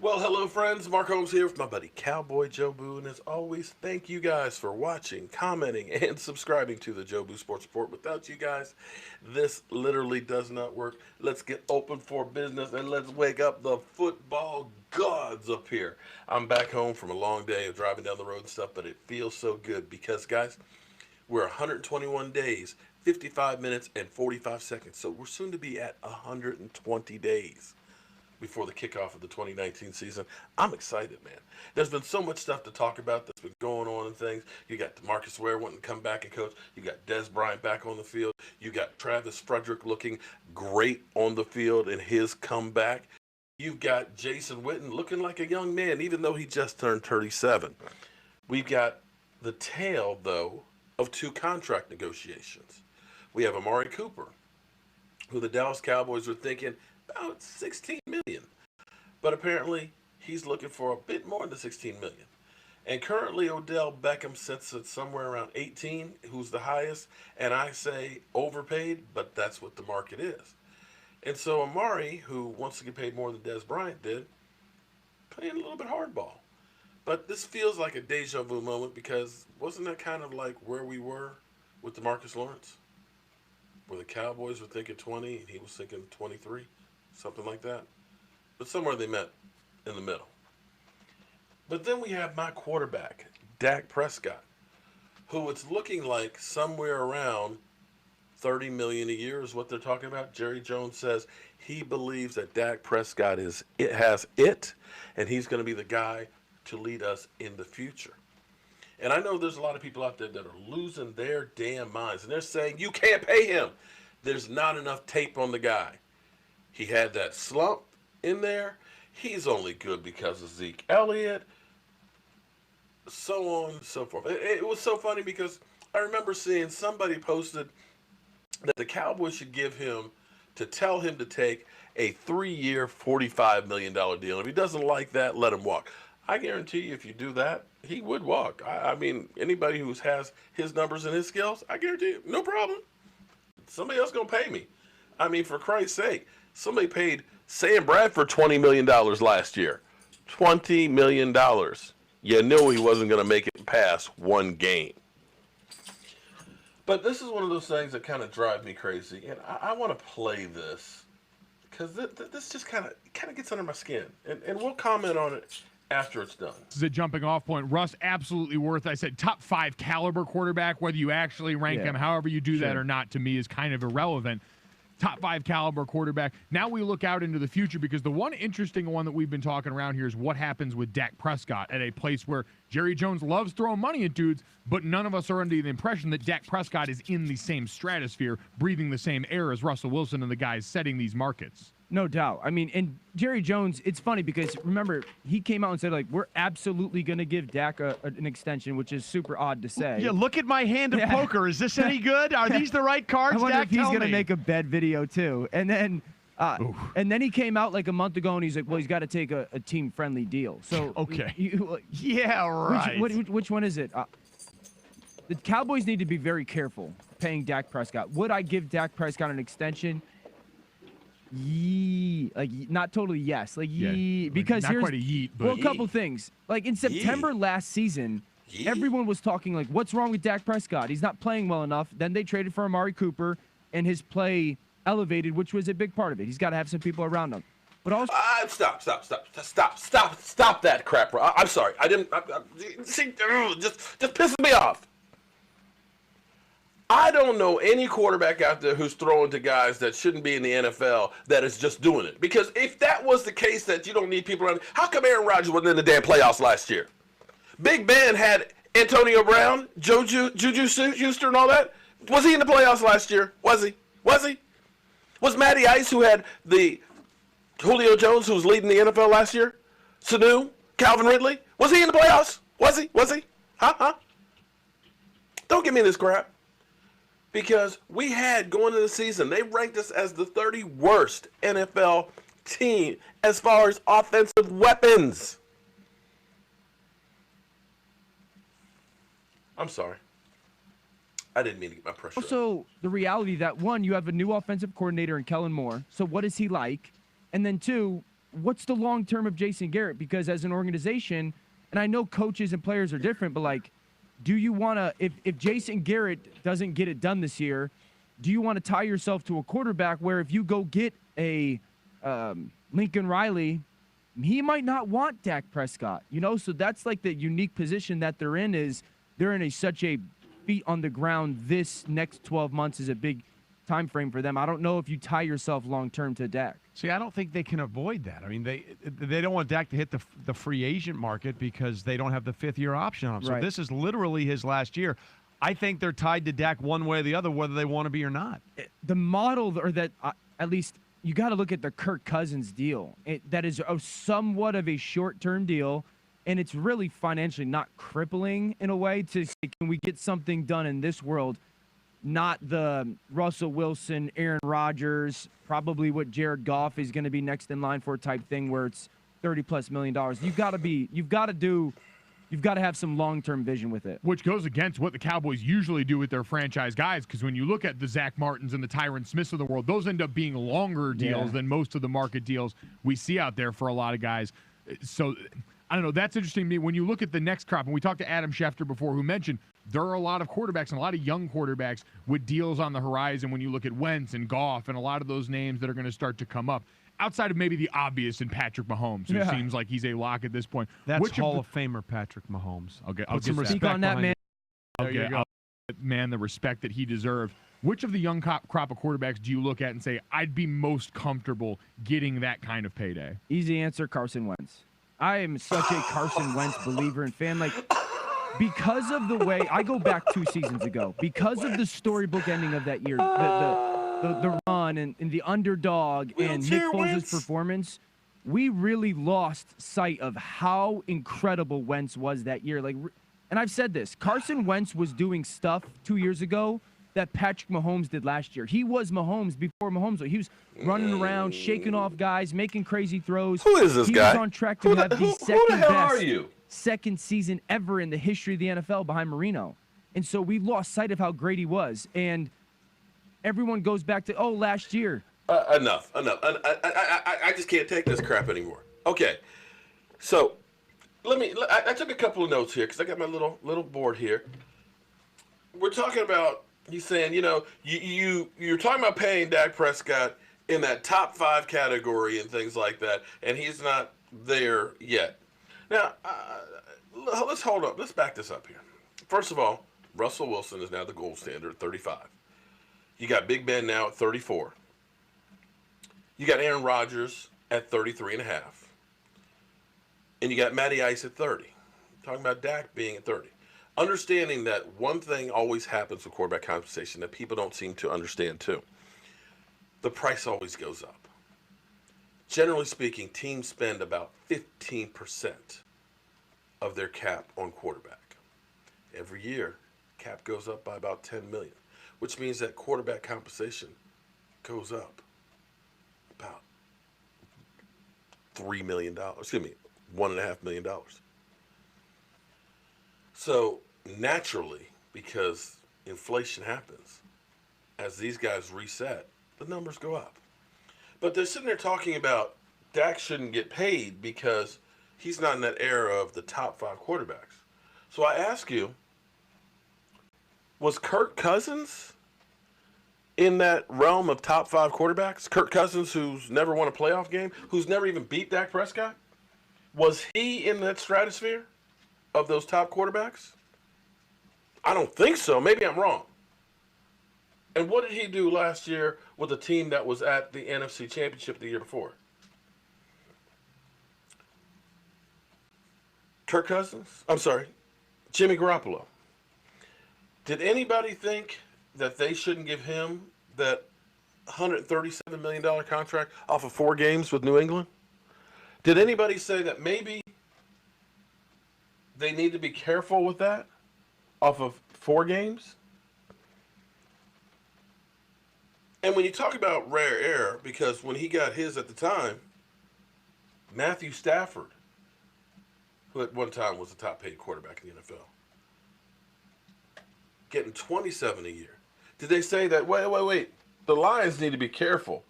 Well, hello, friends. Mark Holmes here with my buddy Cowboy Joe Boo. And as always, thank you guys for watching, commenting, and subscribing to the Joe Boo Sports Report. Without you guys, this literally does not work. Let's get open for business and let's wake up the football gods up here. I'm back home from a long day of driving down the road and stuff, but it feels so good because, guys, we're 121 days, 55 minutes, and 45 seconds. So we're soon to be at 120 days before the kickoff of the 2019 season. I'm excited, man. There's been so much stuff to talk about that's been going on and things. You got DeMarcus Ware wanting to come back and coach. You got Dez Bryant back on the field. You got Travis Frederick looking great on the field in his comeback. You've got Jason Witten looking like a young man, even though he just turned 37. We've got the tail, though, of two contract negotiations. We have Amari Cooper, who the Dallas Cowboys are thinking about $16 million. But apparently, he's looking for a bit more than $16 million. And currently, Odell Beckham sits at somewhere around 18, who's the highest. And I say overpaid, but that's what the market is. And so Amari, who wants to get paid more than Dez Bryant did, playing a little bit hardball. But this feels like a deja vu moment because wasn't that kind of like where we were with DeMarcus Lawrence? Where the Cowboys were thinking 20 and he was thinking 23, something like that. But somewhere they met in the middle. But then we have my quarterback, Dak Prescott, who it's looking like somewhere around $30 million a year is what they're talking about. Jerry Jones says he believes that Dak Prescott has it, and he's going to be the guy to lead us in the future. And I know there's a lot of people out there that are losing their damn minds, and they're saying, you can't pay him. There's not enough tape on the guy. He had that slump in there. He's only good because of Zeke Elliott. So on and so forth. It was so funny because I remember seeing somebody posted that the Cowboys should tell him to take a 3-year, $45 million deal. If he doesn't like that, let him walk. I guarantee you if you do that, he would walk. I mean, anybody who has his numbers and his skills, I guarantee you, no problem. Somebody else going to pay me. I mean, for Christ's sake, somebody paid Sam Bradford $20 million last year. $20 million. You knew he wasn't going to make it past one game. But this is one of those things that kind of drive me crazy, and I want to play this because this just kind of gets under my skin, and we'll comment on it after it's done. This is a jumping off point. Russ, absolutely worth, I said, top 5 caliber quarterback, whether you actually rank him, however you do that or not, to me is kind of irrelevant. Top 5 caliber quarterback. Now we look out into the future because the one interesting one that we've been talking around here is what happens with Dak Prescott at a place where Jerry Jones loves throwing money at dudes, but none of us are under the impression that Dak Prescott is in the same stratosphere, breathing the same air as Russell Wilson and the guys setting these markets. No doubt. I mean, and Jerry Jones, it's funny because, remember, he came out and said, like, we're absolutely going to give Dak an extension, which is super odd to say. Yeah, look at my hand of poker. Is this any good? Are these the right cards, I wonder Dak? if he's going to make a bet video, too. And then he came out like a month ago, and he's like, well, he's got to take a team-friendly deal. So okay. Yeah, right. Which one is it? The Cowboys need to be very careful paying Dak Prescott. Would I give Dak Prescott an extension? Not totally yes. Because not here's quite a yeet, but a couple things. Like in September last season, everyone was talking like, what's wrong with Dak Prescott? He's not playing well enough. Then they traded for Amari Cooper, and his play elevated, which was a big part of it. He's got to have some people around him. But also, stop that crap. I'm sorry. I didn't. See, just pissing me off. I don't know any quarterback out there who's throwing to guys that shouldn't be in the NFL that is just doing it. Because if that was the case that you don't need people around, how come Aaron Rodgers wasn't in the damn playoffs last year? Big Ben had Antonio Brown, Juju Schuster, and all that. Was he in the playoffs last year? Was he? Was Matty Ice, who had the Julio Jones, who was leading the NFL last year? Sanu, Calvin Ridley? Was he in the playoffs? Was he? Huh? Don't give me this crap. Because we had, going into the season, they ranked us as the 30 worst NFL team as far as offensive weapons. I'm sorry. I didn't mean to get my pressure up. Also, the reality that, one, you have a new offensive coordinator in Kellen Moore. So what is he like? And then, two, what's the long term of Jason Garrett? Because as an organization, and I know coaches and players are different, but like, do you want to, if Jason Garrett doesn't get it done this year, do you want to tie yourself to a quarterback where if you go get a Lincoln Riley, he might not want Dak Prescott, you know? So that's like the unique position that they're in, is they're in such a feet on the ground. This next 12 months is a big time frame for them. I don't know if you tie yourself long term to Dak. See, I don't think they can avoid that. I mean, they don't want Dak to hit the free agent market because they don't have the fifth-year option on him. So Right. this is literally his last year. I think they're tied to Dak one way or the other, whether they want to be or not. The model, or that at least you got to look at the Kirk Cousins deal. That is somewhat of a short-term deal, and it's really financially not crippling in a way to say, can we get something done in this world? Not the Russell Wilson, Aaron Rodgers, probably what Jared Goff is going to be next in line for type thing where it's $30+ million. You've got to have some long-term vision with it. Which goes against what the Cowboys usually do with their franchise guys, because when you look at the Zach Martins and the Tyron Smiths of the world, those end up being longer deals than most of the market deals we see out there for a lot of guys. So, I don't know. That's interesting to me. When you look at the next crop, and we talked to Adam Schefter before, who mentioned there are a lot of quarterbacks and a lot of young quarterbacks with deals on the horizon when you look at Wentz and Goff and a lot of those names that are going to start to come up. Outside of maybe the obvious in Patrick Mahomes, who seems like he's a lock at this point. That's Hall of Famer Patrick Mahomes. I'll Put some get respect on that, man. I'll man, the respect that he deserved. Which of the young crop of quarterbacks do you look at and say, I'd be most comfortable getting that kind of payday? Easy answer, Carson Wentz. I am such a Carson Wentz believer and fan. Like, because of the way, I go back 2 seasons ago, because of the storybook ending of that year, the run and the underdog and Nick Foles' performance, we really lost sight of how incredible Wentz was that year. Like, and I've said this, Carson Wentz was doing stuff 2 years ago that Patrick Mahomes did last year. He was Mahomes before Mahomes. He was running around, shaking off guys, making crazy throws. Who is this guy? He was on track to have the who the hell are you? second season ever in the history of the NFL behind Marino. And so we lost sight of how great he was. And everyone goes back to, last year. Enough. I just can't take this crap anymore. Okay, so I took a couple of notes here because I got my little board here. We're talking about, he's saying, you're talking about paying Dak Prescott in that top 5 category and things like that, and he's not there yet. Now, let's hold up. Let's back this up here. First of all, Russell Wilson is now the gold standard at 35. You got Big Ben now at 34. You got Aaron Rodgers at 33.5. And you got Matty Ice at 30. Talking about Dak being at 30. Understanding that one thing always happens with quarterback compensation that people don't seem to understand too. The price always goes up. Generally speaking, teams spend about 15% of their cap on quarterback. Every year, cap goes up by about $10 million, which means that quarterback compensation goes up about $3 million. Excuse me, $1.5 million. So naturally, because inflation happens, as these guys reset, the numbers go up. But they're sitting there talking about Dak shouldn't get paid because he's not in that era of the top 5 quarterbacks. So I ask you, was Kirk Cousins in that realm of top 5 quarterbacks? Kirk Cousins, who's never won a playoff game, who's never even beat Dak Prescott? Was he in that stratosphere of those top quarterbacks? I don't think so. Maybe I'm wrong. And what did he do last year with a team that was at the NFC Championship the year before? Kirk Cousins? I'm sorry, Jimmy Garoppolo. Did anybody think that they shouldn't give him that $137 million contract off of 4 games with New England? Did anybody say that maybe they need to be careful with that off of 4 games? And when you talk about rare air, because when he got his at the time, Matthew Stafford, who at one time was the top paid quarterback in the NFL, getting $27 a year. Did they say that, wait, the Lions need to be careful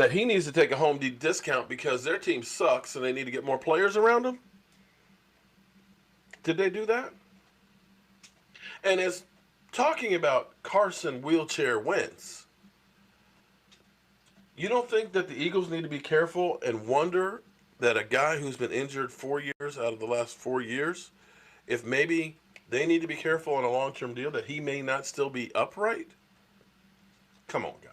that he needs to take a home discount because their team sucks and they need to get more players around him? Did they do that? And as talking about Carson Wheelchair Wentz, you don't think that the Eagles need to be careful and wonder that a guy who's been injured 4 years out of the last 4 years, if maybe they need to be careful on a long-term deal that he may not still be upright? Come on, guys.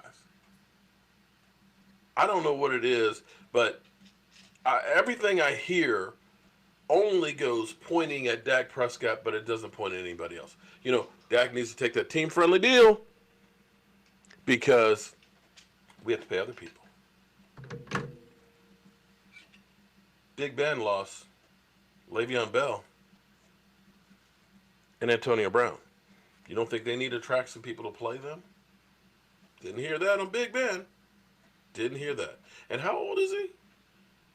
I don't know what it is, but everything I hear only goes pointing at Dak Prescott, but it doesn't point at anybody else. You know, Dak needs to take that team-friendly deal because we have to pay other people. Big Ben lost Le'Veon Bell and Antonio Brown. You don't think they need to attract some people to play them? Didn't hear that on Big Ben. Didn't hear that. And how old is he?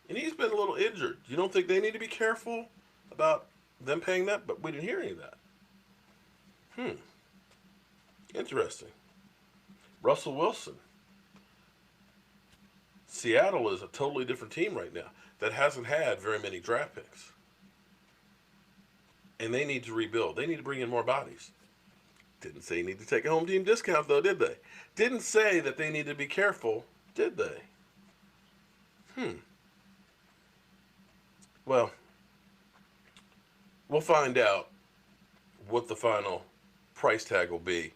And he's been a little injured. You don't think they need to be careful about them paying that? But we didn't hear any of that. Interesting. Russell Wilson. Seattle is a totally different team right now that hasn't had very many draft picks. And they need to rebuild. They need to bring in more bodies. Didn't say you need to take a home team discount, though, did they? Didn't say that they need to be careful, did they? Well, we'll find out what the final price tag will be.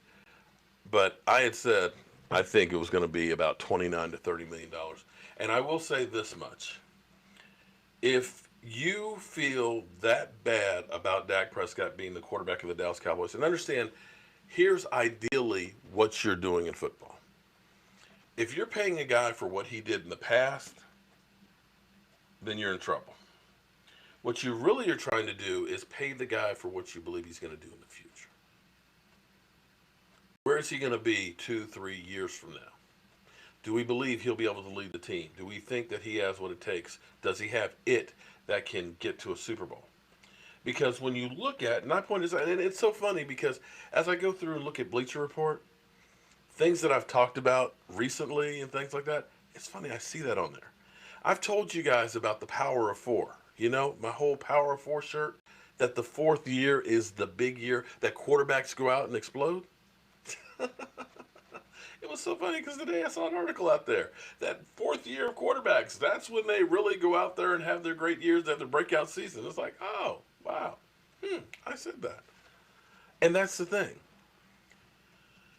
But I had said I think it was going to be about $29 to $30 million. And I will say this much. If you feel that bad about Dak Prescott being the quarterback of the Dallas Cowboys, and understand, here's ideally what you're doing in football. If you're paying a guy for what he did in the past, then you're in trouble. What you really are trying to do is pay the guy for what you believe he's going to do in the future. Where is he going to be 2-3 years from now? Do we believe he'll be able to lead the team? Do we think that he has what it takes? Does he have it that can get to a Super Bowl? Because when you look at, and I point this out, and it's so funny because as I go through and look at Bleacher Report, things that I've talked about recently and things like that, it's funny, I see that on there. I've told you guys about the Power of Four. You know, my whole Power of Four shirt, that the fourth year is the big year that quarterbacks go out and explode. It was so funny because today I saw an article out there that fourth year of quarterbacks, that's when they really go out there and have their great years, they have their breakout season. It's like, oh, wow. I said that. And that's the thing.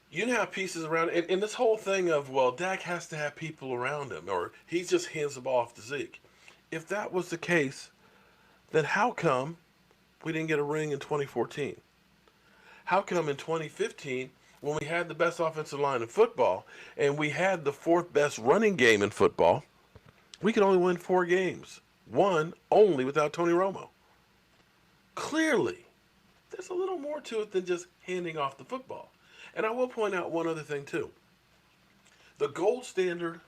You know, have pieces around, and this whole thing of, well, Dak has to have people around him, or he just hands the ball off to Zeke. If that was the case, then how come we didn't get a ring in 2014? How come in 2015, when we had the best offensive line in football and we had the fourth best running game in football, we could only win 4 games? One only without Tony Romo. Clearly, there's a little more to it than just handing off the football. And I will point out one other thing, too. The gold standard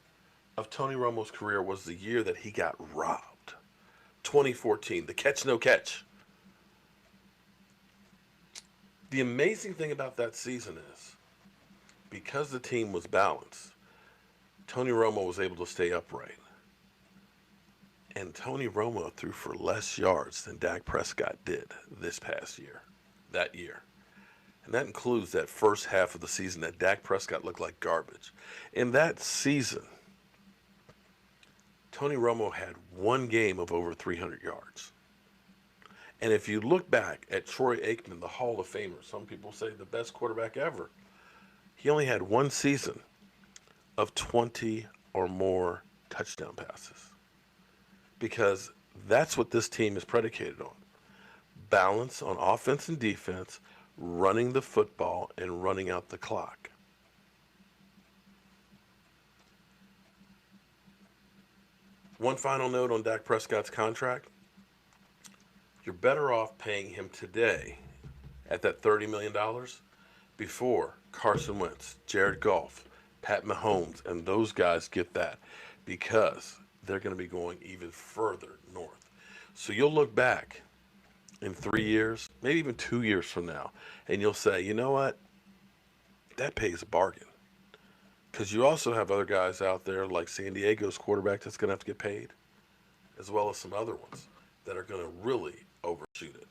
of Tony Romo's career was the year that he got robbed. 2014, the catch, no catch. The amazing thing about that season is, because the team was balanced, Tony Romo was able to stay upright. And Tony Romo threw for less yards than Dak Prescott did this past year, that year. And that includes that first half of the season that Dak Prescott looked like garbage. In that season, Tony Romo had one game of over 300 yards. And if you look back at Troy Aikman, the Hall of Famer, some people say the best quarterback ever, he only had one season of 20 or more touchdown passes. Because that's what this team is predicated on. Balance on offense and defense, running the football, and running out the clock. One final note on Dak Prescott's contract. You're better off paying him today at that $30 million before Carson Wentz, Jared Goff, Pat Mahomes, and those guys get that, because they're going to be going even further north. So you'll look back in 3 years, maybe even 2 years from now, and you'll say, you know what? That pays a bargain. Because you also have other guys out there like San Diego's quarterback that's going to have to get paid, as well as some other ones that are going to really overshoot it.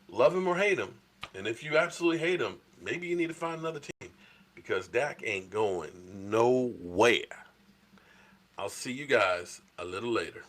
Love him or hate him, and if you absolutely hate him, maybe you need to find another team because Dak ain't going nowhere. I'll see you guys a little later.